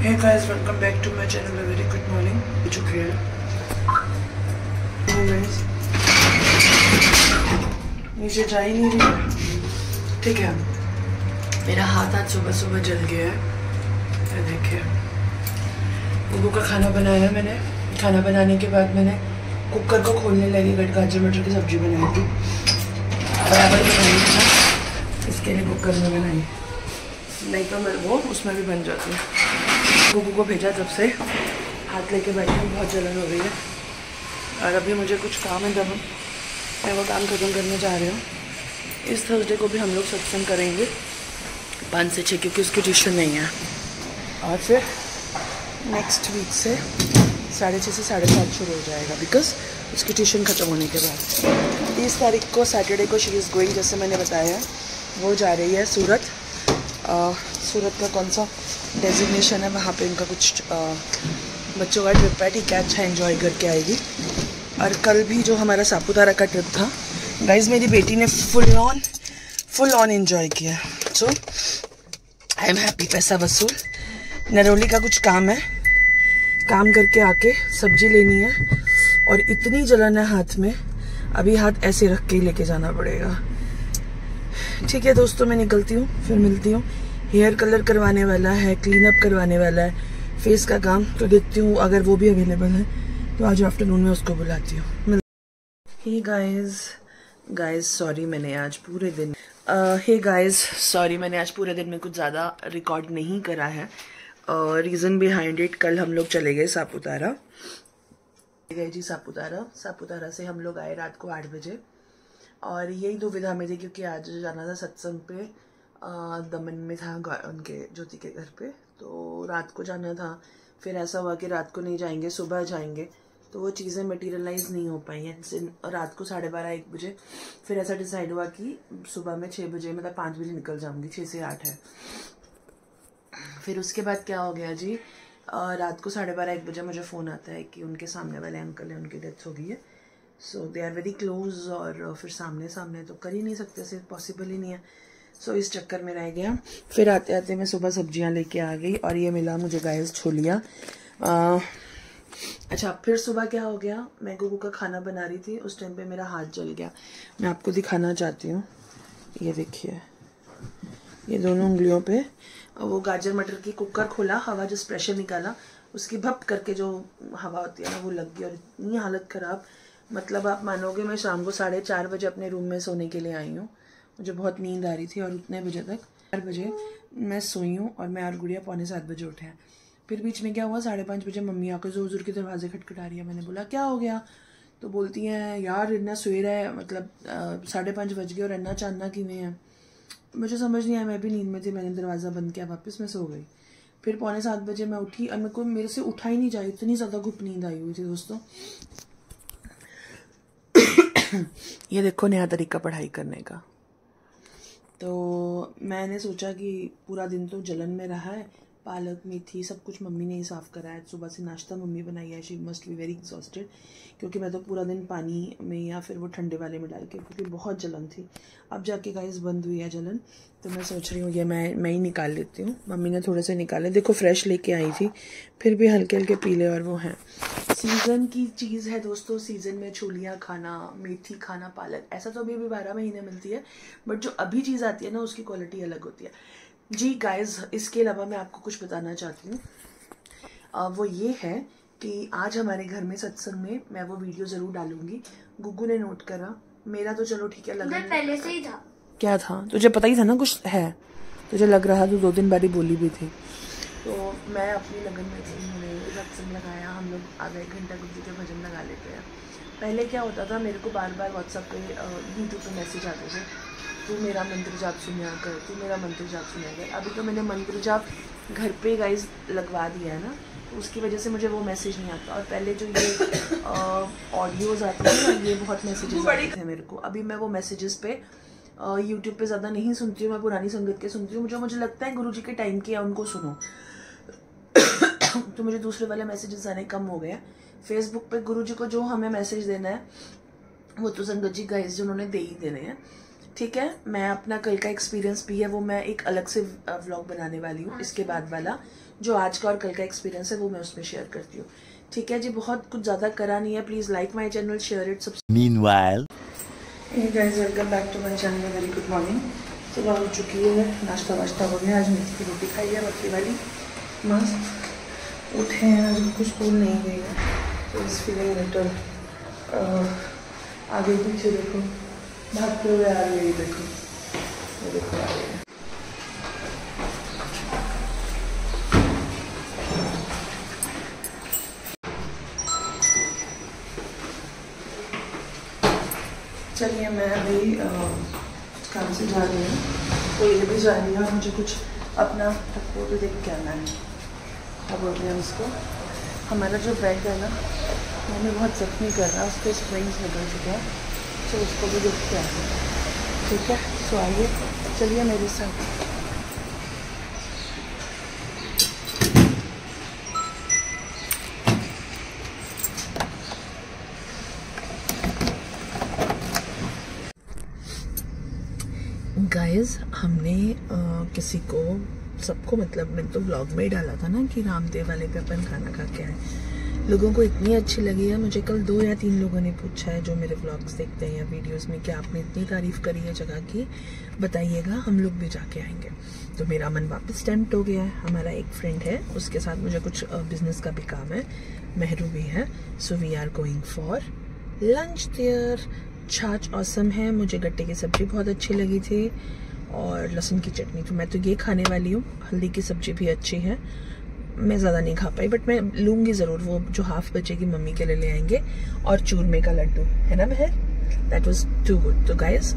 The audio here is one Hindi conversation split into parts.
Hey guys, welcome back to my channel. A very good morning. हो चुकी है नीचे जा ही नहीं रही। ठीक है, मेरा हाथ आज सुबह सुबह जल गया है। देखिए, बुबू का खाना बनाया है मैंने। खाना बनाने के बाद मैंने कुकर को खोलने लगी। गाजर मटर की सब्जी बनाई थी, बराबर बनाई थी ना, इसके लिए कुकर में बनाई, नहीं तो मैं वो उसमें भी बन जाती है। बुबू को भेजा जब से हाथ लेके बैठी हूँ, बहुत जलन हो रही है। और अभी मुझे कुछ काम है, जब मैं वो काम खत्म करने जा रही हूँ। इस थर्सडे को भी हम लोग सत्संग करेंगे 5 से 6, क्योंकि उसकी ट्यूशन नहीं है। और फिर नेक्स्ट वीक से 6:30 से 7:30 शुरू हो जाएगा, बिकॉज उसकी ट्यूशन ख़त्म होने के बाद 30 तारीख को सैटरडे को शी इज़ गोइंग, जैसे मैंने बताया, वो जा रही है सूरत। सूरत का कौन सा डेजिग्नेशन है, वहाँ पे उनका कुछ बच्चों का ट्रिप है। ठीक है, अच्छा एंजॉय करके आएगी। और कल भी जो हमारा सापुतारा का ट्रिप था गाइज, मेरी बेटी ने फुल ऑन एंजॉय किया। सो आई एम हैप्पी। पैसा वसूल। नरोली का कुछ काम है, काम करके आके सब्जी लेनी है, और इतनी जलन है हाथ में, अभी हाथ ऐसे रख के ही लेके जाना पड़ेगा। ठीक है दोस्तों, मैं निकलती हूँ, फिर मिलती हूँ। हेयर कलर करवाने वाला है, क्लीन अप करवाने वाला है, फेस का काम, तो देखती हूँ अगर वो भी अवेलेबल है तो आज आफ्टरनून में उसको बुलाती हूँ। हे गाइज सॉरी, मैंने आज पूरे दिन में कुछ ज़्यादा रिकॉर्ड नहीं करा है। रीज़न बिहाइंड इट, कल हम लोग चले गए सापुतारा। गए जी सापुतारा से हम लोग आए रात को 8 बजे। और यही दुविधा में थी, क्योंकि आज जाना था सत्संग पे, दमन में था उनके ज्योति के घर पे, तो रात को जाना था। फिर ऐसा हुआ कि रात को नहीं जाएंगे, सुबह जाएंगे, तो वो चीज़ें मटेरियलाइज नहीं हो पाई हैं। रात को 12:30-1 बजे फिर ऐसा डिसाइड हुआ कि सुबह में 6 बजे, मतलब 5 बजे निकल जाऊंगी, 6 से 8 है। फिर उसके बाद क्या हो गया जी, रात को 12:30-1 बजे मुझे फ़ोन आता है कि उनके सामने वाले अंकल हैं, उनकी डेथ हो गई है। सो दे आर वेरी क्लोज, और फिर सामने तो कर ही नहीं सकते, सिर्फ पॉसिबल ही नहीं है। सो इस चक्कर में रह गया। फिर आते आते मैं सुबह सब्जियां लेके आ गई, और ये मिला मुझे गाइस छोलिया। अच्छा, फिर सुबह क्या हो गया, मैं गुगू का खाना बना रही थी, उस टाइम पे मेरा हाथ जल गया। मैं आपको दिखाना चाहती हूँ, ये देखिए, ये दोनों उंगलियों पे वो गाजर मटर की कुकर खोला, हवा जस्ट प्रेशर निकाला, उसकी भप करके जो हवा होती है ना, वो लग गई। और इतनी हालत ख़राब, मतलब आप मानोगे, मैं शाम को 4:30 बजे अपने रूम में सोने के लिए आई हूँ। मुझे बहुत नींद आ रही थी, और उतने बजे तक 4 बजे मैं सोई हूँ, और मैं और गुड़िया 6:45 बजे उठे हैं। फिर बीच में क्या हुआ, 5:30 बजे मम्मी आकर जोर जोर के दरवाजे खटखटा रही है। मैंने बोला क्या हो गया, तो बोलती हैं यार इतना सवेरा है, मतलब 5:30 बज गए और इतना चांदना किमें है। मुझे समझ नहीं आया, मैं भी नींद में थी, मैंने दरवाज़ा बंद किया, वापस मैं सो गई। फिर 6:45 बजे मैं उठी, और मेरे से उठा ही नहीं जाए, इतनी ज़्यादा घुप नींद आई हुई थी दोस्तों। ये देखो, नया तरीका पढ़ाई करने का। तो मैंने सोचा कि पूरा दिन तो जलन में रहा है, पालक मेथी सब कुछ मम्मी ने ही साफ़ करा है, सुबह से नाश्ता मम्मी बनाई है। She must be very exhausted, क्योंकि मैं तो पूरा दिन पानी में या फिर वो ठंडे वाले में डाल के, क्योंकि बहुत जलन थी। अब जाके गाइस बंद हुई है जलन, तो मैं सोच रही हूँ ये मैं ही निकाल लेती हूँ। मम्मी ने थोड़े से निकाले, देखो फ्रेश लेके आई थी, फिर भी हल्के हल्के पीले, और वो हैं। सीज़न की चीज़ है दोस्तों, सीज़न में छोलियाँ खाना, मेथी खाना, पालक, ऐसा तो अभी 12 महीने मिलती है, बट जो अभी चीज़ आती है ना, उसकी क्वालिटी अलग होती है जी गाइस। इसके अलावा मैं आपको कुछ बताना चाहती हूँ, वो ये है कि आज हमारे घर में सत्संग में मैं वो वीडियो ज़रूर डालूंगी। गुग्गू ने नोट करा, मेरा तो चलो ठीक है, लगा पहले से ही था। क्या था, तुझे पता ही था ना कुछ है, तुझे लग रहा, तो 2-3 बारी बोली भी थी। तो मैं अपनी लगन में थी, मैंने सत्संग लगाया, हम लोग आधा 1 घंटा गुग्गू के भजन लगा लेते हैं। पहले क्या होता था, मेरे को बार बार व्हाट्सएप पे, यूट्यूब पे मैसेज आते थे, तू मेरा मंत्र जाप सुनिया कर, तू मेरा मंत्र जाप सुनिया कर। अभी तो मैंने मंत्र जाप घर पे गाइस लगवा दिया है ना, तो उसकी वजह से मुझे वो मैसेज नहीं आता। और पहले जो ये ऑडियोज़ आते थे ना, ये बहुत मैसेजेस आते थे मेरे को। अभी मैं वो मैसेजेस पे यूट्यूब पे ज़्यादा नहीं सुनती हूँ, मैं पुरानी संगत के सुनती हूँ। मुझे लगता है गुरुजी के टाइम के, या उनको सुनो। तो मुझे दूसरे वाले मैसेजेस आने कम हो गए हैं। फेसबुक पे गुरुजी को जो हमें मैसेज देना है, वो तो संगत जी गाइस जिन्होंने दे ही देने हैं। ठीक है। मैं अपना कल का एक्सपीरियंस भी है वो मैं एक अलग से व्लॉग बनाने वाली हूँ, इसके बाद वाला जो आज का और कल का एक्सपीरियंस है वो मैं उसमें शेयर करती हूँ। ठीक है जी, बहुत कुछ ज़्यादा करा नहीं है। Please like my channel, share it, subscribe. Meanwhile, hey guys, welcome back to my channel. Very good morning. सुबह हो चुकी है, नाश्ता वाश्ता हो गया। आज मेथी की रोटी खाई है मक्की वाली, मस्त। उठे हैं, आज उनको स्कूल नहीं गई है तो इस फीलिंग लिटल आगे पीछे देखो, भागते हुए आ गई। देखो ये देखो आ गई है। चलिए, मैं अभी काम से जा रही हूँ तो ये भी जा रही है और मुझे कुछ अपना फोटो देख के आना है। क्या बोलते हैं उसको, हमारा जो बेड है ना हमें बहुत जख्मी कर रहा है, उसके स्प्रिंग्स निकल चुके हैं तो उसको भी देख के आना है। ठीक है, तो आइए, चलिए मेरे साथ। गाइस, हमने किसी को, सबको, मतलब मैंने तो व्लॉग में ही डाला था ना कि रामदेव वाले पे अपन खाना खा के आए। लोगों को इतनी अच्छी लगी है, मुझे कल 2 या 3 लोगों ने पूछा है जो मेरे व्लॉग्स देखते हैं या वीडियोस में कि आपने इतनी तारीफ़ करी है जगह की, बताइएगा, हम लोग भी जाके आएंगे। तो मेरा मन वापस टेम्प्ट हो गया है। हमारा एक फ्रेंड है, उसके साथ मुझे कुछ बिजनेस का भी काम है, मेहरू भी है, so we are going for lunch there. छाछ ऑसम है, मुझे गट्टे की सब्जी बहुत अच्छी लगी थी और लहसुन की चटनी, तो मैं तो ये खाने वाली हूँ। हल्दी की सब्जी भी अच्छी है, मैं ज़्यादा नहीं खा पाई बट मैं लूँगी ज़रूर। वो जो हाफ बचेगी मम्मी के लिए ले आएंगे। और चूरमे का लड्डू है ना महर, दैट वाज टू गुड। तो गाइस,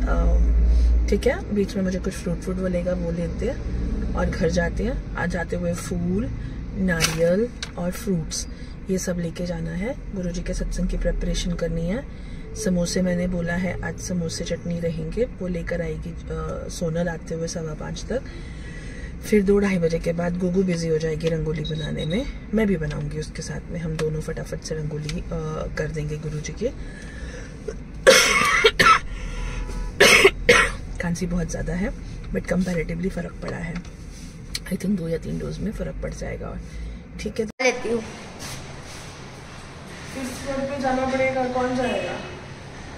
ठीक है, बीच में मुझे कुछ फ्रूट बोलेगा, वो लेते हैं और घर जाते हैं। आज जाते हुए फूल, नारियल और फ्रूट्स ये सब लेके जाना है। गुरुजी के सत्संग की प्रेपरेशन करनी है। समोसे मैंने बोला है, आज समोसे चटनी रहेंगे, वो लेकर आएगी सोनल आते हुए 5:15 तक। फिर 2-2:30 बजे के बाद गुगु बिजी हो जाएगी रंगोली बनाने में, मैं भी बनाऊंगी उसके साथ में। हम दोनों फटाफट से रंगोली कर देंगे गुरुजी के। खांसी बहुत ज़्यादा है बट कंपैरेटिवली फ़र्क पड़ा है। आई थिंक 2 या 3 डोज में फ़र्क पड़ जाएगा। और ठीक है, लेती हूँ। फिर घर पे जाना पड़ेगा, कौन जाएगा?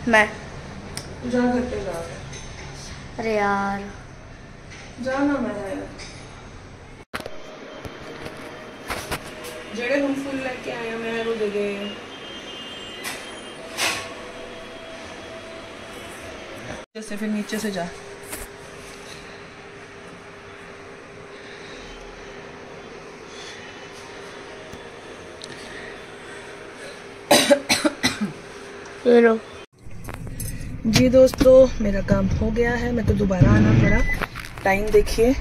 मैं। तू जा, घर पे जा। अरे यार जाना मैं जेड़े हम फूल लेके आया मैं वो दे दे। जैसे फिर नीचे से जा। ये लो जी दोस्तों, मेरा काम हो गया है। मैं तो दोबारा आना पड़ा। टाइम देखिए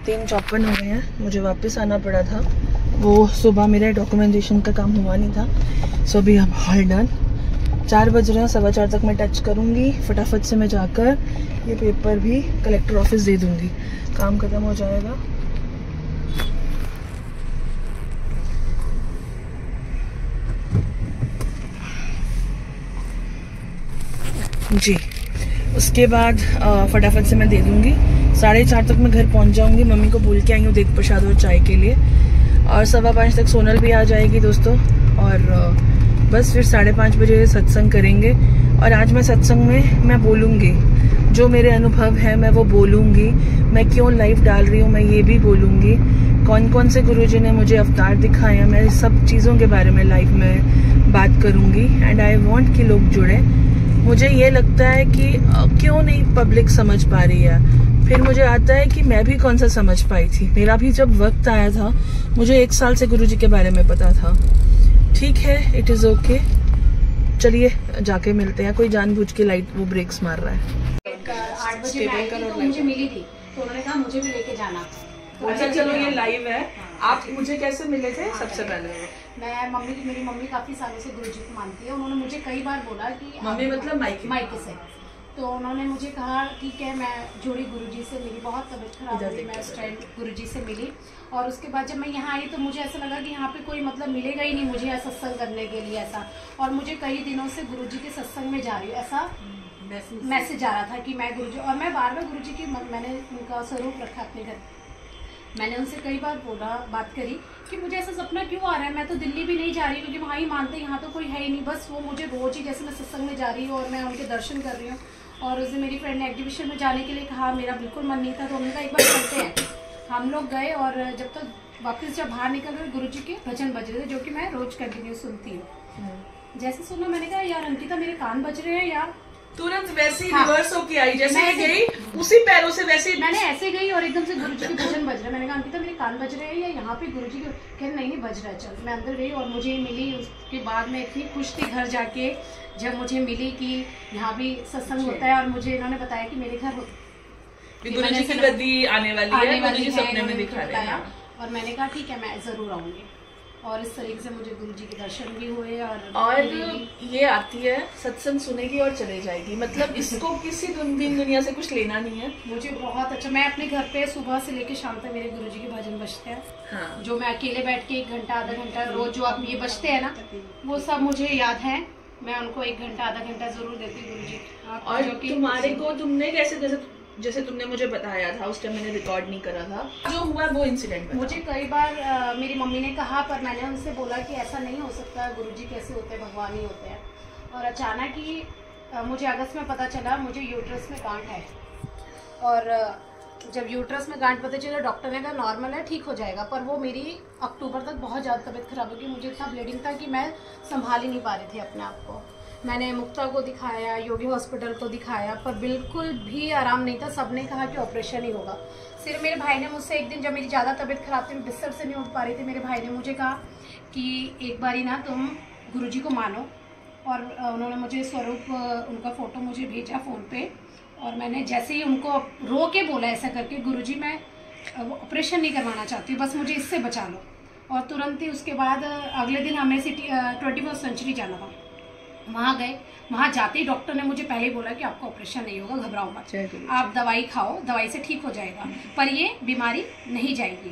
3:54 हो गए हैं। मुझे वापस आना पड़ा था, वो सुबह मेरा डॉक्यूमेंटेशन का काम हुआ नहीं था। सो अभी अब ऑल डन। 4 बज रहे हैं, 4:15 तक मैं टच करूँगी। फटाफट से मैं जाकर ये पेपर भी कलेक्टर ऑफिस दे दूँगी, काम खत्म हो जाएगा। जी, उसके बाद फटाफट से मैं दे दूँगी। 4:30 तक मैं घर पहुँच जाऊँगी। मम्मी को बोल के आई हूँ देख प्रसाद और चाय के लिए। और 5:15 तक सोनल भी आ जाएगी दोस्तों। और बस फिर 5:30 बजे सत्संग करेंगे। और आज मैं सत्संग में मैं बोलूँगी, जो मेरे अनुभव है मैं वो बोलूँगी। मैं क्यों लाइव डाल रही हूँ मैं ये भी बोलूँगी। कौन कौन से गुरुजी ने मुझे अवतार दिखाया, मैं सब चीज़ों के बारे में लाइव में बात करूँगी। एंड आई वॉन्ट कि लोग जुड़े। मुझे ये लगता है कि क्यों नहीं पब्लिक समझ पा रही है। फिर मुझे आता है कि मैं भी कौन सा समझ पाई थी। मेरा भी जब वक्त आया था, मुझे 1 साल से गुरुजी के बारे में पता था। ठीक है, इट इज़ ओके। चलिए जाके मिलते हैं। कोई जानबूझ के लाइट वो ब्रेक्स मार रहा है। 8 बजे मैं आई थी तो मुझे मिली थी, तो उन्होंने कहा मुझे भी लेके जाना। तो अच्छा चलो, ये लाइव है। आप मुझे कैसे मिले थे? सबसे पहले मेरी मम्मी काफी सालों से गुरुजी को मानती है। उन्होंने मुझे कई बार बोला कि मम्मी मतलब मायके से, तो उन्होंने मुझे कहा ठीक है। मैं जुड़ी गुरुजी से, मेरी बहुत तबीयत खराब हुई, मैं उस टाइम गुरुजी से मिली। और उसके बाद जब मैं यहाँ आई तो मुझे ऐसा लगा कि यहाँ पे कोई मतलब मिलेगा ही नहीं मुझे सत्संग करने के लिए ऐसा। और मुझे कई दिनों से गुरुजी के सत्संग में जा रही हूँ, ऐसा मैसेज आ रहा था कि मैं गुरुजी, और मैं बार बार गुरुजी की मैंने उनका स्वरूप रखा अपने घर। मैंने उनसे कई बार बात करी कि मुझे ऐसा सपना क्यों आ रहा है, मैं तो दिल्ली भी नहीं जा रही क्योंकि वहाँ ही मानते यहाँ तो कोई है ही नहीं, बस वो मुझे रोज ही जैसे मैं सत्संग में जा रही हूँ और मैं उनके दर्शन कर रही हूँ। और उस दिन मेरी फ्रेंड ने एग्जीबिशन में जाने के लिए कहा, मेरा बिल्कुल मन नहीं था, तो हमने कहा एक बार चलते हैं। हम लोग गए और जब तक वापस जब बाहर निकल गए गुरुजी के भजन बज रहे थे, जो कि मैं रोज कंटिन्यू सुनती हूँ। जैसे सुना मैंने कहा यार अंकिता मेरे कान बज रहे हैं यार, तुरंत वैसे ही रिवर्स होके आई, जैसे मैं गई उसी पैरों से वैसे मैंने ऐसे गई और एकदम से गुरुजी के भजन बज रहे। मैंने कहा अंकिता मेरे कान बज रहे हैं या यहाँ पे गुरुजी के, कह नहीं बज रहा है। चल मैं अंदर गई और मुझे मिली। उसके बाद मैं इतनी खुश थी घर जाके जब मुझे मिली कि यहाँ भी सत्संग होता है, और मुझे इन्होंने बताया कि मेरे घर गुरुजी की गद्दी आने वाली है, सपने में दिखा रहे हैं। और मैंने कहा ठीक है मैं जरूर आऊंगी। और इस तरीके से मुझे गुरुजी के दर्शन भी हुए। और ये आती है सत्संग सुनेगी और चले जाएगी, मतलब इसको किसी दुनिया से कुछ लेना नहीं है। मुझे बहुत अच्छा, मैं अपने घर पे सुबह से लेकर शाम तक मेरे गुरुजी के भजन बजते हैं। हाँ। जो मैं अकेले बैठ के 1 घंटा आधा घंटा रोज जो आप ये बजते हैं ना, वो सब मुझे याद है। मैं उनको 1 घंटा आधा घंटा जरूर देती हूँ गुरुजी। और तुम्हारे को तुमने जैसे तुमने मुझे बताया था, उस टाइम मैंने रिकॉर्ड नहीं करा था, जो हुआ वो इंसिडेंट मुझे कई बार मेरी मम्मी ने कहा, पर मैंने उनसे बोला कि ऐसा नहीं हो सकता, गुरुजी कैसे होते हैं, भगवान ही होते हैं। और अचानक ही मुझे अगस्त में पता चला मुझे यूट्रस में गांठ है। और जब यूट्रस में गांठ पता चला, डॉक्टर ने कहा नॉर्मल है, ठीक हो जाएगा। पर वो मेरी अक्टूबर तक बहुत ज़्यादा तबीयत खराब हो गई, मुझे इतना ब्लीडिंग था कि मैं संभाल ही नहीं पा रही थी अपने आप को। मैंने मुक्ता को दिखाया, योगी हॉस्पिटल को दिखाया, पर बिल्कुल भी आराम नहीं था। सबने कहा कि ऑपरेशन ही होगा। सिर्फ मेरे भाई ने मुझसे एक दिन, जब मेरी ज़्यादा तबीयत खराब थी, मैं बिस्तर से नहीं उठ पा रही थी, मेरे भाई ने मुझे कहा कि एक बारी ना तुम गुरुजी को मानो। और उन्होंने मुझे स्वरूप उनका फ़ोटो मुझे भेजा फ़ोन पे। और मैंने जैसे ही उनको रो के बोला ऐसा करके, गुरुजी मैं ऑपरेशन नहीं करवाना चाहती हूँ, बस मुझे इससे बचा लो। और तुरंत ही उसके बाद अगले दिन हमें 21st सेंचुरी जाना था। वहाँ गए, वहाँ जाते ही डॉक्टर ने मुझे पहले ही बोला कि आपको ऑपरेशन नहीं होगा, घबराओ मत, आप दवाई खाओ, दवाई से ठीक हो जाएगा, पर ये बीमारी नहीं जाएगी।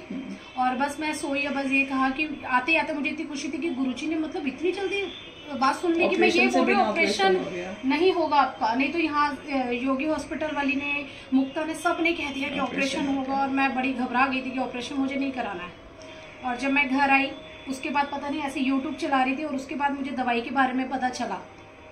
और बस मैं सोई, बस ये कहा कि आते आते मुझे इतनी खुशी थी कि गुरुजी ने मतलब इतनी जल्दी बात सुन ली कि मैं ये बोल रही हूँ ऑपरेशन नहीं होगा आपका। नहीं तो यहाँ योगी हॉस्पिटल वाली ने, मुक्ता ने, सब ने कह दिया कि ऑपरेशन होगा। और मैं बड़ी घबरा गई थी कि ऑपरेशन मुझे नहीं कराना है। और जब मैं घर आई उसके बाद पता नहीं ऐसे यूट्यूब चला रही थी, और उसके बाद मुझे दवाई के बारे में पता चला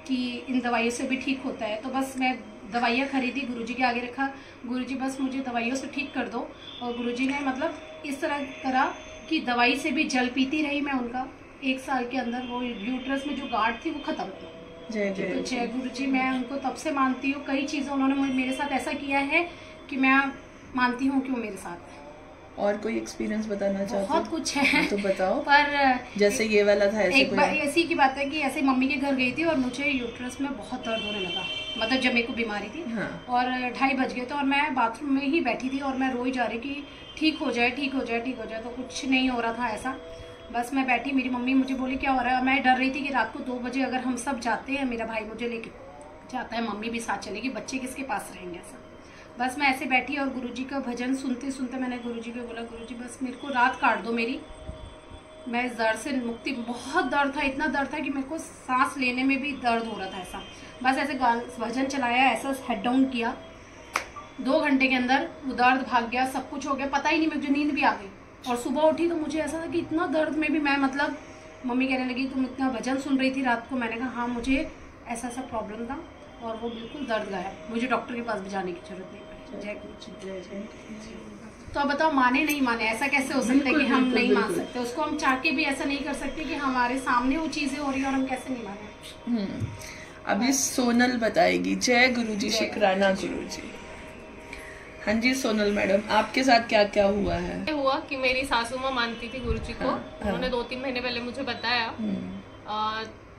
कि इन दवाइयों से भी ठीक होता है। तो बस मैं दवाइयाँ खरीदी, गुरुजी के आगे रखा, गुरुजी बस मुझे दवाइयों से ठीक कर दो। और गुरुजी ने मतलब इस तरह करा कि दवाई से भी जल पीती रही मैं उनका। 1 साल के अंदर वो यूट्रस में जो गांठ थी वो खत्म हुई। जय गुरुजी, मैं उनको तब से मानती हूँ। कई चीज़ें उन्होंने मेरे साथ ऐसा किया है कि मैं मानती हूँ कि वो मेरे साथ है। और कोई एक्सपीरियंस बताना चाहते हो? बहुत कुछ है तो बताओ। पर जैसे ये वाला था, ऐसे एक बार ऐसी की बात है कि ऐसे मम्मी के घर गई थी और मुझे यूट्रस में बहुत दर्द होने लगा, मतलब जब मेरे को बीमारी थी। हाँ। और 2:30 बज गए थे और मैं बाथरूम में ही बैठी थी और मैं रोई जा रही कि ठीक हो जाए, ठीक हो जाए, ठीक हो जाए। तो कुछ नहीं हो रहा था ऐसा, बस मैं बैठी। मेरी मम्मी मुझे बोली क्या हो रहा है। मैं डर रही थी कि रात को 2 बजे अगर हम सब जाते हैं, मेरा भाई मुझे लेके जाता है, मम्मी भी साथ चलेगी, बच्चे किसके पास रहेंगे ऐसा। बस मैं ऐसे बैठी और गुरुजी का भजन सुनते सुनते मैंने गुरुजी को बोला, गुरुजी बस मेरे को रात काट दो मेरी, मैं इस दर्द से मुक्ति। बहुत दर्द था, इतना दर्द था कि मेरे को सांस लेने में भी दर्द हो रहा था ऐसा। बस ऐसे भजन चलाया, ऐसा हेड डाउन किया, 2 घंटे के अंदर वो दर्द भाग गया, सब कुछ हो गया, पता ही नहीं, मुझे नींद भी आ गई। और सुबह उठी तो मुझे ऐसा था कि इतना दर्द में भी मैं, मतलब मम्मी कहने लगी तुम इतना भजन सुन रही थी रात को। मैंने कहा हाँ, मुझे ऐसा ऐसा प्रॉब्लम था और वो बिल्कुल दर्द गया, मुझे डॉक्टर के पास भी जाने की जरूरत नहीं पड़ी। जय गुरु। तो अब बताओ, माने नहीं माने, ऐसा कैसे हो सकता है कि हम नहीं मान सकते उसको? हम चाह के भी ऐसा नहीं कर सकते कि हमारे सामने वो चीजें हो रही है और हम कैसे नहीं माने। अभी सोनल बताएगी। जय गुरुजी, शुक्राना गुरुजी। हाँ जी सोनल मैडम, आपके साथ क्या क्या हुआ है? हुआ कि मेरी सासू माँ मानती थी गुरुजी को। उन्होंने 2-3 महीने पहले मुझे बताया।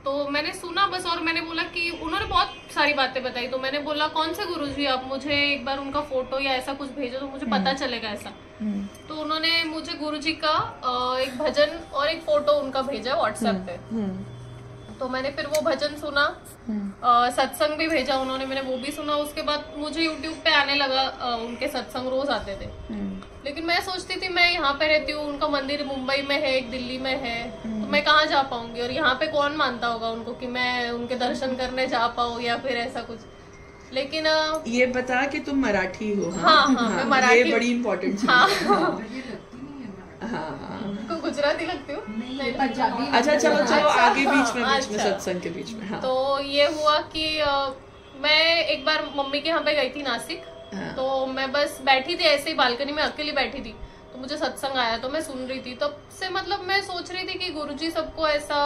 तो मैंने सुना बस, और मैंने बोला कि उन्होंने बहुत सारी बातें बताई। तो मैंने बोला कौन से गुरुजी, आप मुझे एक बार उनका फोटो या ऐसा कुछ भेजो तो मुझे पता चलेगा ऐसा। तो उन्होंने मुझे गुरुजी का एक भजन और एक फोटो उनका भेजा व्हाट्सएप पे। तो मैंने फिर वो भजन सुना, सत्संग भी भेजा उन्होंने, मैंने वो भी सुना। उसके बाद मुझे यूट्यूब पे आने लगा उनके सत्संग, रोज आते थे। लेकिन मैं सोचती थी मैं यहाँ पे रहती हूँ, उनका मंदिर मुंबई में है, एक दिल्ली में है, तो मैं कहाँ जा पाऊंगी, और यहाँ पे कौन मानता होगा उनको कि मैं उनके दर्शन करने जा पाऊँ या फिर ऐसा कुछ। लेकिन ये बता कि तुम मराठी हो। हाँ, मैं मराठी ये बड़ी इम्पोर्टेंट चीज है। तो गुजराती लगती हूँ, नहीं पंजाबी। अच्छा चलो आगे बीच में अच्छा। सत्संग के बीच में। हाँ। तो ये हुआ कि मैं एक बार मम्मी के यहाँ पे गई थी नासिक। हाँ। तो मैं बस बैठी थी ऐसे ही बालकनी में अकेली बैठी थी, तो मुझे सत्संग आया तो मैं सुन रही थी। तब से मतलब मैं सोच रही थी कि गुरुजी सबको ऐसा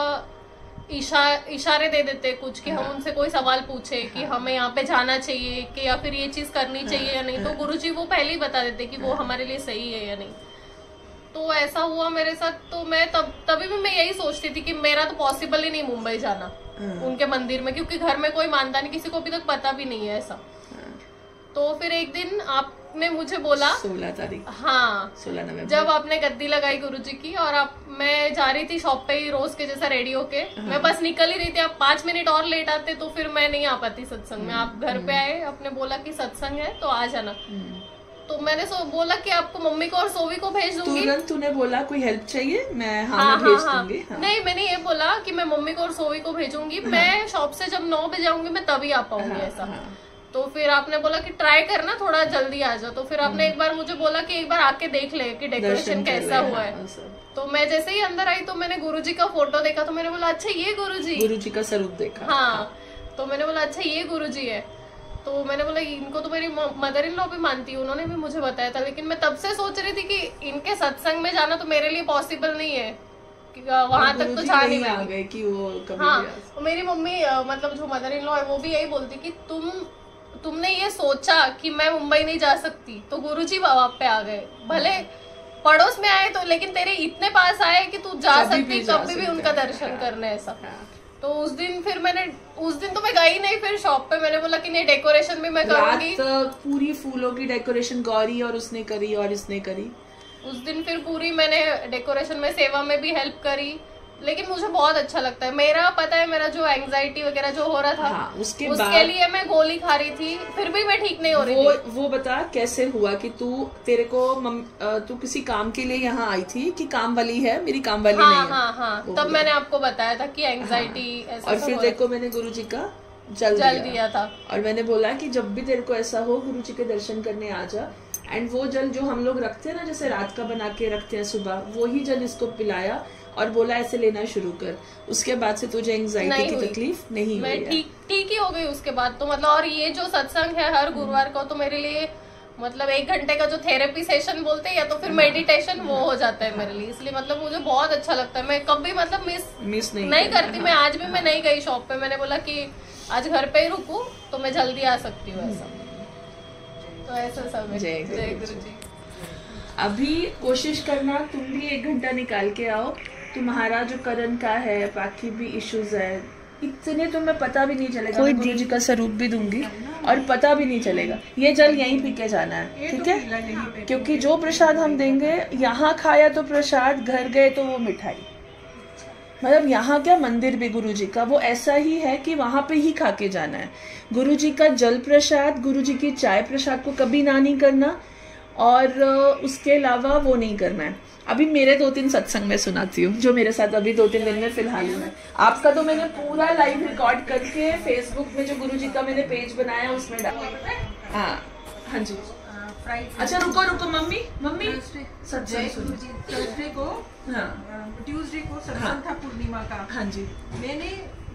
इशारे दे देते कुछ कि हम उनसे कोई सवाल पूछे कि हमें यहाँ पे जाना चाहिए कि या फिर ये चीज करनी चाहिए या नहीं, तो गुरुजी वो पहले ही बता देते कि वो हमारे लिए सही है या नहीं। तो ऐसा हुआ मेरे साथ। तो मैं तभी भी मैं यही सोचती थी कि मेरा तो पॉसिबल ही नहीं मुंबई जाना उनके मंदिर में, क्योंकि घर में कोई मानता नहीं, किसी को अभी तक पता भी नहीं है ऐसा। तो फिर एक दिन आपने मुझे बोला 16 तारीख, हाँ 16 नवंबर, जब आपने गद्दी लगाई गुरुजी की, और मैं जा रही थी शॉप पे ही रोज के जैसा रेडी होके। मैं बस निकल ही रही थी, आप 5 मिनट और लेट आते तो फिर मैं नहीं आ पाती सत्संग में। आप घर पे आए, आपने बोला कि सत्संग है तो आ जाना। तो मैंने बोला कि आपको मम्मी को और सोवी को भेज दूंगी। तुरंत तूने बोला कोई हेल्प चाहिए, मैं मैं भेज दूंगी। हाँ। नहीं, मैंने ये बोला कि मैं मम्मी को और सोवी को भेजूंगी। मैं शॉप से जब 9 बजे आऊंगी मैं तभी आ पाऊंगी ऐसा। तो फिर आपने बोला कि ट्राई करना थोड़ा जल्दी आ जाओ। तो फिर आपने एक बार मुझे बोला कि एक बार आके देख ले कि डेकोरेशन कैसा हुआ है। तो मैं जैसे ही अंदर आई तो मैंने गुरुजी का फोटो देखा, तो मैंने बोला अच्छा ये गुरुजी का स्वरूप देखा। हाँ, तो मैंने बोला अच्छा ये गुरुजी है। तो मैंने बोला इनको तो मेरी मदर इन लॉ भी मानती है, उन्होंने भी मुझे बताया था। लेकिन मैं तब से सोच रही थी कि इनके सत्संग में जाना तो मेरे लिए पॉसिबल नहीं है, वहां तक तो जा नहीं पाएंगे कि वो कभी। हाँ, मेरी मम्मी मतलब जो मदर इन लॉ है वो भी यही बोलती कि तुमने ये सोचा कि मैं मुंबई नहीं जा सकती तो गुरुजी वहां पे आ गए, भले पड़ोस में आए तो, लेकिन तेरे इतने पास आए कि तू जा सकती कभी भी उनका दर्शन करने ऐसा। तो उस दिन तो मैं गई नहीं फिर शॉप पे। मैंने बोला कि नहीं डेकोरेशन भी मैं करूंगी। पूरी फूलों की डेकोरेशन गौरी और उसने करी और इसने करी। उस दिन फिर पूरी मैंने डेकोरेशन में सेवा में भी हेल्प करी। लेकिन मुझे बहुत अच्छा लगता है। मेरा पता है मेरा जो एंजाइटी वगैरह जो हो रहा था, हाँ, उसके लिए मैं गोली खा रही थी, फिर भी मैं ठीक नहीं हो रही थी। वो बता कैसे हुआ कि तू किसी काम के लिए यहाँ आई थी कि काम वाली है, मेरी काम वाली नहीं है। हाँ, तब मैंने आपको बताया था कि एंजाइटी ऐसा। और फिर देखो मैंने गुरुजी का जल दिया था, और मैंने बोला कि जब भी तेरे को ऐसा हो गुरुजी के दर्शन करने आ जा। एंड वो जल जो हम लोग रखते हैं ना, जैसे रात का बना के रखते हैं सुबह, वही जल इसको पिलाया और बोला ऐसे लेना शुरू कर। उसके बाद से तुझे एंजाइटी की तकलीफ नहीं हुई। मैं ठीक ही हो गई उसके बाद तो मतलब। और ये जो सत्संग है हर गुरुवार को, तो मेरे लिए मतलब 1 घंटे का जो थेरेपी सेशन बोलते हैं या तो फिर मेडिटेशन, वो हो जाता है मेरे लिए। इसलिए मतलब मुझे बहुत अच्छा लगता है। मैं कभी मतलब मिस नहीं करती। मैं आज भी मैं नहीं गई शॉप पे, मैंने बोला कि आज घर पे ही रुकूं तो मैं जल्दी आ सकती हूँ ऐसा। तो ऐसा सब है। जय गुरुजी। अभी कोशिश करना तुम भी 1 घंटा निकाल के आओ। तुम्हारा जो करण का है, बाकी भी इश्यूज है, इतने तुम्हें पता भी नहीं चलेगा। मैं गुरुजी का स्वरूप भी दूंगी और पता भी नहीं चलेगा। ये जल यहीं पी के जाना है, ठीक है? क्योंकि जो प्रसाद हम देंगे, यहाँ खाया तो प्रसाद, घर गए तो वो मिठाई। मतलब यहाँ क्या, मंदिर भी गुरुजी का वो ऐसा ही है कि वहां पे ही खा के जाना है। गुरुजी का जल प्रसाद, गुरुजी की चाय प्रसाद को कभी ना नहीं करना, और उसके अलावा वो नहीं करना है। अभी मेरे 2-3 सत्संग में सुनाती हूँ जो मेरे साथ अभी 2-3 दिन में फिलहाल हुआ है। आपका तो मैंने पूरा लाइव रिकॉर्ड करके फेसबुक में जो गुरुजी का मैंने पेज बनाया उसमें डाला। हाँ जी। अच्छा रुको मम्मी सत्संग सुनो। थर्सडे को, हाँ, ट्यूसडे को सत्संग था पूर्णिमा का। हाँ जी। मैंने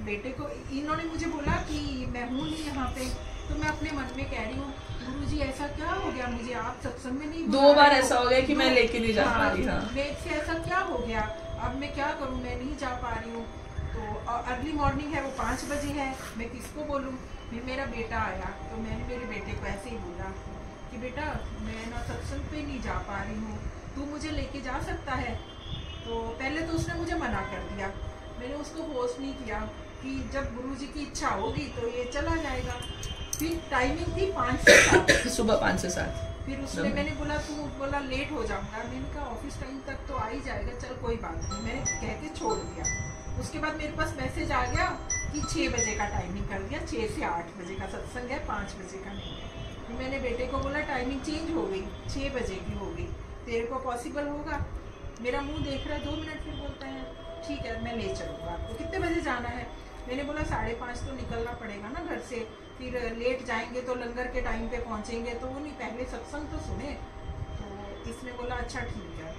बेटे को, इन्होंने मुझे बोला कि मैं हूँ नहीं यहाँ पे, तो मैं अपने मन में कह रही हूँ गुरुजी ऐसा क्या हो गया मुझे, आप सत्संग में नहीं। 2 बार ऐसा हो गया कि मैं लेके नहीं जा पा रही। मेरे से ऐसा क्या हो गया, अब मैं क्या करूँ, मैं नहीं जा पा रही हूँ। तो अर्ली मॉर्निंग है, वो 5 बजे है, मैं किसको बोलूँ। फिर मेरा बेटा आया तो मैंने मेरे बेटे को ऐसे ही बोला कि बेटा मैं ना सत्संग पे नहीं जा पा रही हूँ, तू मुझे लेके जा सकता है। तो पहले तो उसने मुझे मना कर दिया। मैंने उसको फोर्स नहीं किया कि जब गुरुजी की इच्छा होगी तो ये चला जाएगा। फिर टाइमिंग थी 5 से 7, सुबह 5 से 7। फिर उसने, मैंने बोला तू बोला लेट हो जाऊंगा। मैंने कहा ऑफिस टाइम तक तो आ ही जाएगा, चल कोई बात नहीं, मैंने कह के छोड़ दिया। उसके बाद मेरे पास मैसेज आ गया कि 6 बजे का टाइमिंग कर दिया, 6 से 8 बजे का सत्संग है, 5 बजे का नहीं है। फिर मैंने बेटे को बोला टाइमिंग चेंज हो गई, 6 बजे की हो गई, तेरे को पॉसिबल होगा। मेरा मुंह देख रहा है 2 मिनट, फिर बोलता है ठीक है मैं ले चलूँगा आपको। कितने बजे जाना है? मैंने बोला 5:30 तो निकलना पड़ेगा ना घर से, फिर लेट जाएंगे तो लंगर के टाइम पे पहुंचेंगे, तो वो नहीं, पहले सत्संग तो सुने। तो इसने बोला अच्छा ठीक है।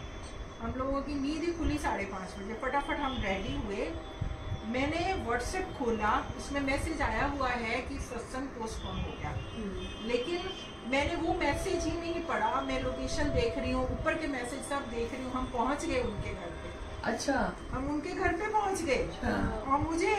हम लोगों की नींद ही खुली 5:30 बजे, फटाफट हम रेडी हुए। मैंने व्हाट्सएप खोला, उसमें मैसेज आया हुआ है कि सत्संग पोस्टपोन हो गया, लेकिन मैंने वो मैसेज ही नहीं पढ़ा। मैं लोकेशन देख रही हूँ, ऊपर के मैसेज सब देख रही हूँ। हम पहुँच गए उनके घर पे। अच्छा, हम उनके घर पे पहुँच गए। हाँ। और मुझे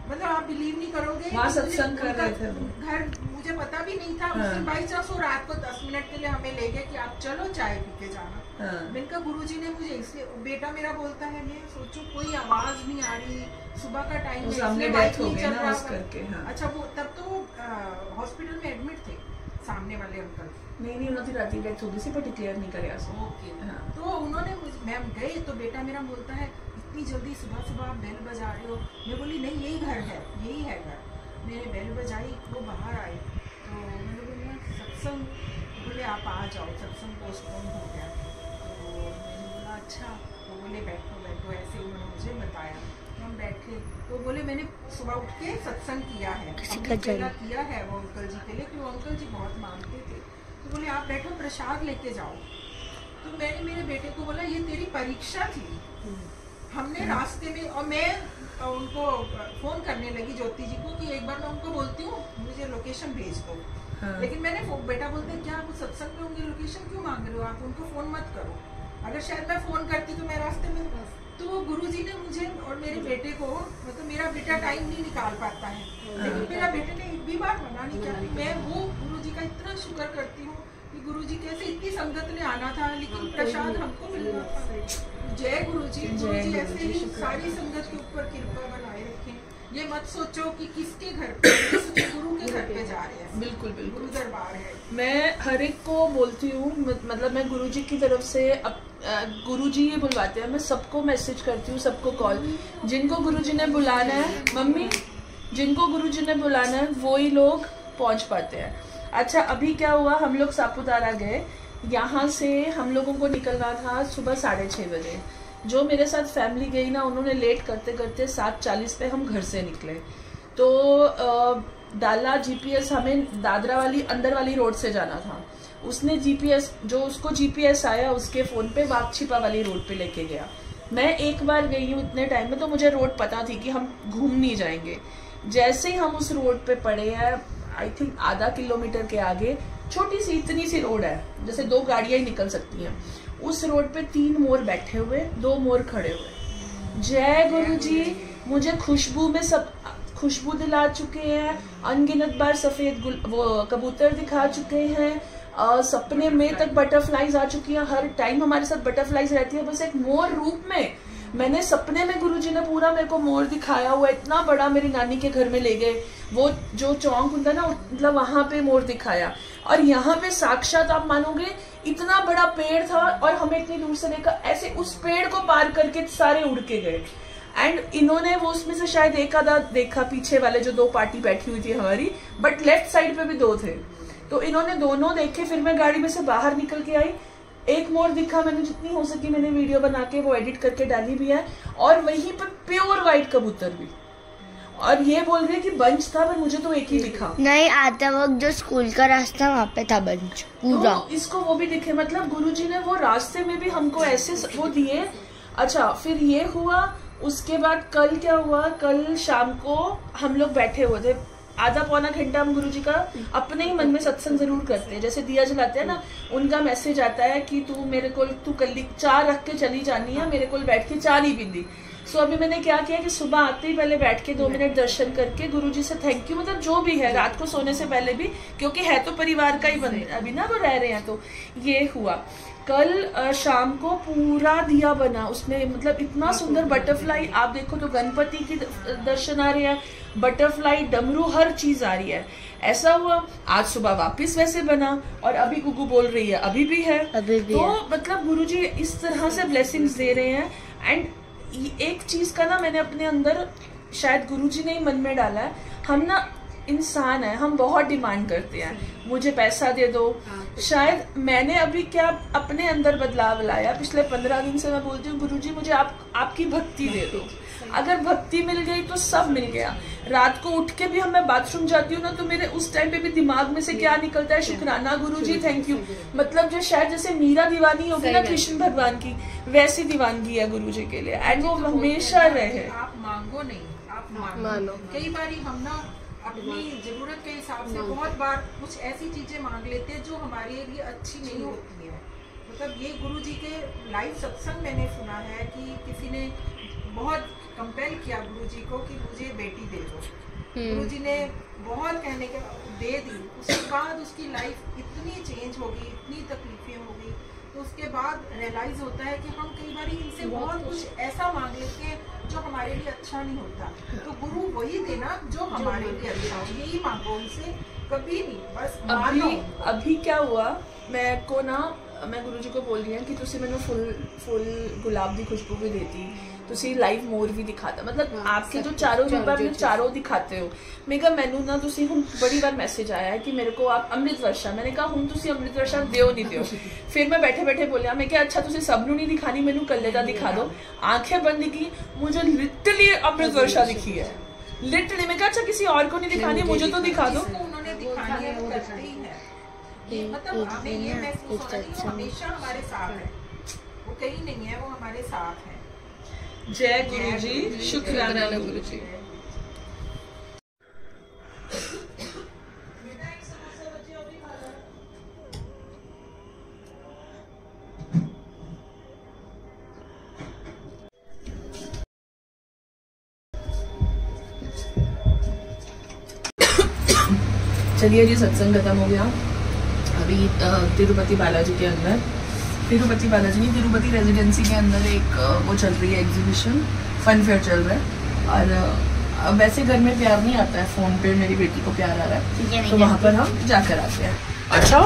मतलब आप बिलीव नहीं करोगे, वहाँ सत्संग कर रहे थे वो। घर मुझे पता भी नहीं था। हाँ। उस दिन बाई चांस वो रात को 10 मिनट के लिए हमें ले गए कि आप चलो चाय पी के जाना। हाँ। मैंने कहा गुरुजी ने मुझे इसलिए, बेटा मेरा बोलता है, मैं सोचू कोई आवाज नहीं आ रही, सुबह का टाइम है, सामने इसलिए डेथ हो नहीं गई चल ना रहा उस था। करके। हाँ। अच्छा, वो तब तो हॉस्पिटल में एडमिट थे सामने वाले अंकल। नहीं उन्होंने रात डेथ हो गई सी, पर डिक्लेयर नहीं करे ऐसा। ओके। हाँ। तो उन्होंने मैम गए तो बेटा मेरा बोलता है इतनी जल्दी सुबह सुबह आप बेल बजा रहे हो। मैं बोली नहीं, यही घर है, यही है घर। मैंने बेल बजाई, वो बाहर आए तो मैंने बोला सत्संग, बोले आप आ जाओ, सत्संग पोस्टपोन हो गया। तो मैंने बोला अच्छा। तो बोले बैठो बैठो, ऐसे उन्होंने मुझे बताया। हम बैठे तो बोले मैंने सुबह उठ के सत्संग किया है, किया है वो अंकल जी के लिए, कि वो अंकल जी बहुत मानते थे। तो बोले आप बैठो, प्रसाद लेके जाओ। तो मैंने मेरे बेटे को बोला ये तेरी परीक्षा थी। हमने रास्ते में, और मैं उनको फोन करने लगी ज्योति जी को कि एक बार मैं उनको बोलती हूँ मुझे लोकेशन भेज दो। हाँ। लेकिन मैंने बेटा बोलते क्या आप सत्संग में होंगे, लोकेशन क्यों मांग रहे हो, आप उनको फोन मत करो। अगर शायद मैं फोन करती तो मैं रास्ते में, तो वो गुरुजी ने मुझे और मेरे बेटे को, मतलब मेरा बेटा टाइम नहीं निकाल पाता है, लेकिन मेरा बेटे ने एक भी बार मना नहीं किया। मैं वो गुरुजी का इतना शुक्र करती हूँ कि गुरुजी कैसे इतनी संगत ने आना था, लेकिन प्रसाद हमको मिलना था। जय गुरुजी। गुरुजी ऐसे ही सारी संगत के ऊपर कृपा बनाए रखें। ये मत सोचो कि किसके घर पे, गुरु के घर पे जा रहे हैं। बिल्कुल बिल्कुल, गुरु दरबार है। मैं हर एक को बोलती हूँ, मतलब मैं गुरुजी की तरफ से, गुरुजी ये बुलवाते हैं, मैं सबको मैसेज करती हूँ, सबको कॉल, जिनको गुरुजी ने बुलाना है, मम्मी जिनको गुरुजी ने बुलाना है वो ही लोग पहुँच पाते हैं। अच्छा, अभी क्या हुआ, हम लोग सापुतारा गए, यहाँ से हम लोगों को निकलना था सुबह 6:30 बजे। जो मेरे साथ फैमिली गई ना, उन्होंने लेट करते करते 7:40 पे हम घर से निकले। तो डाला जीपीएस, हमें दादरा वाली अंदर वाली रोड से जाना था। उसने जीपीएस, जो उसको जीपीएस आया उसके फोन पे वापछिपा वाली रोड पे लेके गया। मैं एक बार गई हूँ इतने टाइम में, तो मुझे रोड पता थी कि हम घूम नहीं जाएंगे। जैसे ही हम उस रोड पे पड़े हैं, आई थिंक आधा किलोमीटर के आगे छोटी सी इतनी सी रोड है, जैसे 2 गाड़ियां ही निकल सकती हैं। उस रोड पे 3 मोर बैठे हुए, 2 मोर खड़े हुए। जय गुरुजी। मुझे खुशबू में सब खुशबू दिला चुके हैं, अनगिनत बार सफेद वो कबूतर दिखा चुके हैं, सपने में तक बटरफ्लाईज आ चुकी हैं। हर टाइम हमारे साथ बटरफ्लाईज रहती है, बस एक मोर रूप में। मैंने सपने में गुरुजी ने पूरा मेरे को मोर दिखाया हुआ, इतना बड़ा, मेरी नानी के घर में ले गए, वो जो चौक होता है ना, मतलब वहां पे मोर दिखाया। और यहाँ पे साक्षात आप मानोगे इतना बड़ा पेड़ था, और हमें इतनी दूर से देखा, ऐसे उस पेड़ को पार करके सारे उड़ के गए। एंड इन्होंने वो उसमें से शायद एक आधा देखा, पीछे वाले जो 2 पार्टी बैठी हुई थी हमारी, बट लेफ्ट साइड पे भी 2 थे, तो इन्होंने दोनों देखे। फिर मैं गाड़ी में से बाहर निकल के आई, एक मोर दिखा, मैंने जितनी हो सकी मैंने वीडियो बना के वो एडिट करके डाली भी है, और वहीं पर प्योर व्हाइट कबूतर भी। और ये बोल रहे कि बंच था, पर मुझे तो एक ही दिखा। नहीं, आता वक्त जो स्कूल का रास्ता वहाँ पे था बंच पूरा। तो इसको वो भी दिखे, मतलब गुरुजी ने वो रास्ते में भी हमको ऐसे वो दिए। अच्छा, फिर ये हुआ। उसके बाद कल क्या हुआ, कल शाम को हम लोग बैठे हुए थे, आधा पौना घंटा हम गुरुजी का अपने ही मन में सत्संग जरूर करते हैं। जैसे दिया जलाते हैं ना, उनका मैसेज आता है कि तू कल चाय रख के चली जानी है, मेरे को बैठ के चाय नहीं पींदी। सो अभी मैंने क्या किया कि सुबह आते ही पहले बैठ के 2 मिनट दर्शन करके गुरुजी से थैंक यू, मतलब जो भी है, रात को सोने से पहले भी, क्योंकि है तो परिवार का ही बंदा अभी ना, वो रह रहे हैं। तो ये हुआ। कल शाम को पूरा दिया बना उसमें, मतलब इतना सुंदर बटरफ्लाई, आप देखो तो गणपति की दर्शन आ रहे हैं, बटरफ्लाई, डमरू, हर चीज आ रही है। ऐसा हुआ। आज सुबह वापस वैसे बना, और अभी गुगू बोल रही है अभी भी है, अभी भी तो है। मतलब गुरुजी इस तरह से ब्लेसिंग्स दे रहे हैं। एंड एक चीज का ना मैंने अपने अंदर, शायद गुरुजी ने ही मन में डाला है, हम ना इंसान है, हम बहुत डिमांड करते हैं, मुझे पैसा दे दो। शायद मैंने अभी क्या अपने अंदर बदलाव लाया, पिछले 15 दिन से मैं बोलती हूँ गुरुजी मुझे आपकी भक्ति दे दो। अगर भक्ति मिल गई तो सब मिल गया। रात को उठ के भी हम मैं बाथरूम जाती हूँ ना, तो मेरे उस टाइम पे भी दिमाग में से क्या निकलता है, शुक्राना गुरुजी, थैंक यू। मतलब जो शायद जैसे मीरा दीवानी होगी ना कृष्ण भगवान की, वैसी दीवानगी है गुरुजी के लिए, एंड वो हमेशा रहे। आप मांगो नहीं, आप मानो। कई बार हम ना अपनी जरूरत के हिसाब से बहुत बार कुछ ऐसी चीजें मांग लेते हैं जो हमारे लिए अच्छी नहीं होती है। मतलब ये गुरुजी के लाइव सत्संग मैंने सुना है कि किसी ने बहुत कंपेल किया गुरुजी को कि मुझे बेटी दे दो। गुरुजी ने बहुत कहने के दे दी, उसके बाद उसकी लाइफ इतनी चेंज हो गई, इतनी तकलीफें हो गई। तो उसके बाद रियलाइज होता है कि हम कई बार इनसे बहुत कुछ ऐसा मांग लेते हैं जो हमारे लिए अच्छा नहीं होता। तो गुरु वही देना जो हमारे लिए अच्छा हो, यही मांगो उनसे, कभी नहीं, बस मानो। अभी क्या हुआ, मैं गुरुजी को बोल रही हूँ कि तुसी मैंने फुल गुलाब की खुशबू भी देती, तुसी लाइव मोर भी दिखाता, मतलब आपके जो चारों रूप है चारों दिखाते हो। मैं कहा मैनू ना तुसी हम बड़ी बार मैसेज आया है कि मेरे को आप अमृत वर्षा, मैंने कहा हम तुसी अमृत वर्षा दियो नहीं दियो। फिर मैं बैठे बैठे बोलिया, मैं क्या अच्छा तुसी सब नहीं दिखानी, मैनू कल्ले दा दिखा दो। आंखें बंद की, मुझे लिटरली अमृत वर्षा दिखी है, लिटरली। मैं कहा अच्छा किसी और को नहीं दिखानी, मुझे तो दिखा दो। उन्होंने दिखानी है वो करते ही है। मतलब हमें ये महसूस होता है कि वो हमेशा हमारे साथ है, वो कहीं नहीं है, वो हमारे साथ है। जय गुरुजी, शुक्राना गुरुजी। चलिए जी, सत्संग खत्म हो गया। अभी तिरुपति बालाजी के अंदर, तिरुपति बालाजी नहीं, तिरुपति रेजिडेंसी के अंदर एक वो चल रही है एग्जीबिशन, फन फेयर चल रहा है। और वैसे घर में प्यार नहीं आता है, फोन पे मेरी बेटी को प्यार आ रहा है, तो वहाँ पर हम जाकर आते हैं। अच्छा,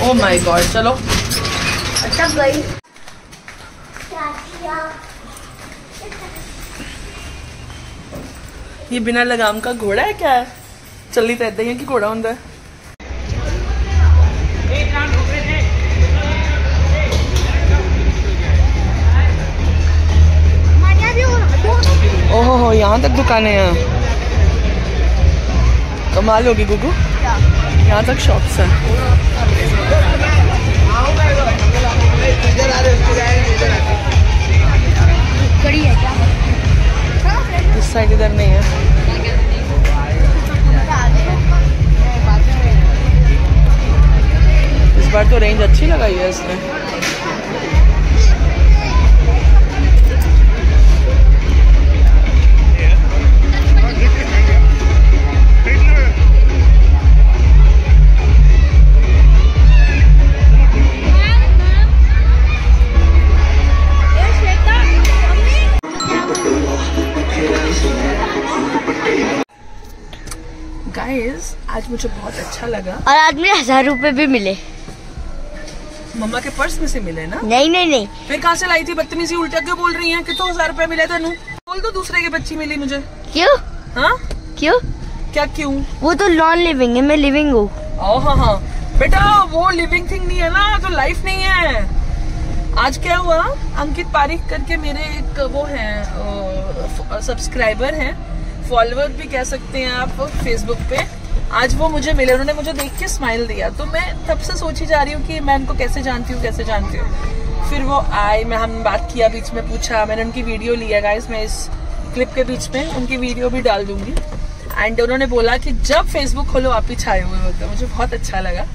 ओ माय गॉड, चलो। अच्छा भाई, ये बिना लगाम का घोड़ा है क्या है? चली तो इदा ही है कि घोड़ा होंगे। ओहो हो, यहाँ तक दुकानें हैं, कमाल होगी गुगू, यहाँ तक शॉप्स हैं। इस साइड इधर नहीं है। इस बार तो रेंज अच्छी लगाई है इसने। गाइस, आज मुझे बहुत अच्छा लगा। और आज मुझे 1000 रुपए भी मिले। मम्मा के पर्स में से मिले ना? नहीं। फिर कहाँ से लाई थी? बदतमीजी उल्टा क्यों बोल रही हैं? कितने 1000 रुपए मिले तेनू? बोल दो दूसरे की बच्ची मिली मुझे। क्यों? हाँ क्यों? क्या क्यों? वो तो नॉन लिविंग है, मैं लिविंग हूँ। हाँ बेटा, वो लिविंग थिंग नहीं है ना, तो लाइफ नहीं है। आज क्या हुआ, अंकित पारिक करके मेरे एक वो है सब्सक्राइबर हैं, फॉलोअर भी कह सकते हैं आप फेसबुक पे। आज वो मुझे मिले, उन्होंने मुझे देख के स्माइल दिया, तो मैं तब से सोची जा रही हूँ कि मैं उनको कैसे जानती हूँ। फिर वो आए, हम बात किया, बीच में पूछा, मैंने उनकी वीडियो लिया। गाइस, मैं इस क्लिप के बीच में उनकी वीडियो भी डाल दूंगी। एंड उन्होंने बोला कि जब फेसबुक खोलो आप ही छाए हुए होते। मुझे बहुत अच्छा लगा,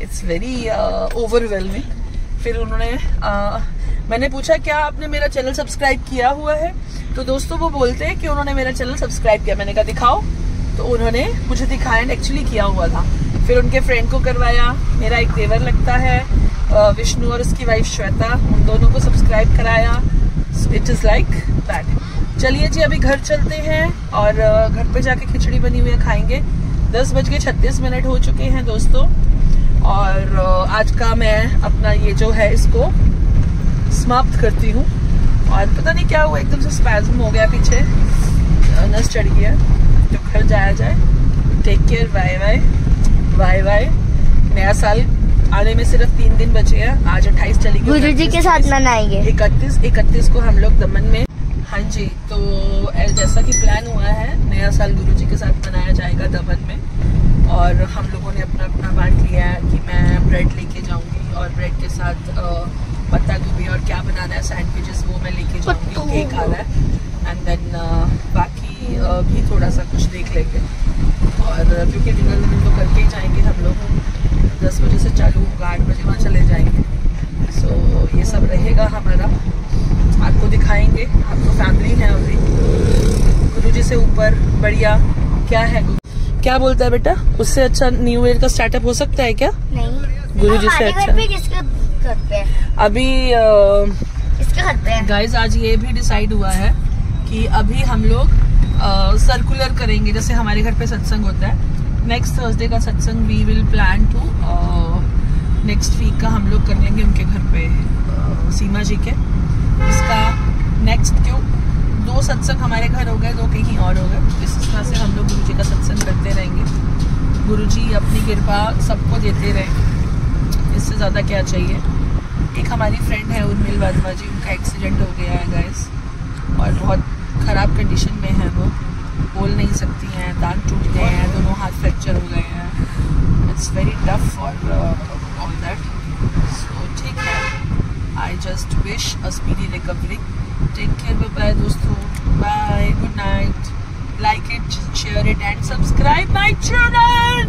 इट्स वेरी ओवरवेलमिंग। फिर उन्होंने मैंने पूछा क्या आपने मेरा चैनल सब्सक्राइब किया हुआ है? तो दोस्तों वो बोलते हैं कि उन्होंने मेरा चैनल सब्सक्राइब किया। मैंने कहा दिखाओ, तो उन्होंने मुझे दिखाया, एंड एक्चुअली किया हुआ था। फिर उनके फ्रेंड को करवाया, मेरा एक देवर लगता है विष्णु और उसकी वाइफ श्वेता, उन दोनों को सब्सक्राइब कराया। It is like that. चलिए जी, अभी घर चलते हैं और घर पे जाके खिचड़ी बनी हुई है खाएंगे। 10:36 हो चुके हैं दोस्तों, और आज का मैं अपना ये जो है इसको समाप्त करती हूँ। और पता नहीं क्या हुआ, एकदम से स्पैज्म हो गया, पीछे नस चढ़ गया। तो घर जाया जाए। Take care, bye bye bye bye. नया साल आने में सिर्फ 3 दिन बचे हैं। आज 28 चली गई, गुरुजी के साथ मनाएंगे। 31 को हम लोग दमन में। हाँ जी, तो जैसा कि प्लान हुआ है, नया साल गुरुजी के साथ मनाया जाएगा दमन में। और हम लोगों ने अपना अपना बांट लिया है कि मैं ब्रेड लेके जाऊंगी और ब्रेड के साथ पत्ता गोभी और क्या बनाना है सैंडविचेस वो मैं लेके जाऊंगी। केक आ रहा है एंड देन बाकी भी थोड़ा सा कुछ देख लेंगे। और क्योंकि डिनर तो करके ही जाएंगे हम लोग, 10 बजे से चालू होगा, 8 बजे वहाँ चले जाएंगे। सो ये सब रहेगा हमारा, आपको दिखाएंगे। आपको फैमिली है अभी गुरुजी से ऊपर, बढ़िया। क्या है, क्या बोलता है बेटा? उससे अच्छा न्यू ईयर का स्टार्टअप हो सकता है क्या? नहीं, गुरुजी से अच्छा। किसके घर पे है? अभी इसके घर पे है। गाइज आज ये भी डिसाइड हुआ है कि अभी हम लोग सर्कुलर करेंगे, जैसे हमारे घर पे सत्संग होता है। नेक्स्ट थर्सडे का सत्संग we will plan to next week का हम लोग कर लेंगे उनके घर पे, सीमा जी के। इसका नेक्स्ट क्यों 2 सत्संग हमारे घर हो गए, 2 कहीं और हो गए। इस तरह से हम लोग गुरु जी का सत्संग करते रहेंगे। गुरु जी अपनी कृपा सबको देते रहे, इससे ज़्यादा क्या चाहिए। एक हमारी फ्रेंड है उर्मिल वर्मा जी, उनका एक्सीडेंट हो गया है गाइस, और बहुत ख़राब कंडीशन में है वो, बोल नहीं सकती हैं, दांत टूट गए हैं, दोनों हाथ फ्रैक्चर हो गए हैं। It's very tough for all that. So ठीक है, I just wish a speedy recovery. Take care, bye bye दोस्तों, bye, good night. Like it, share it and subscribe my channel.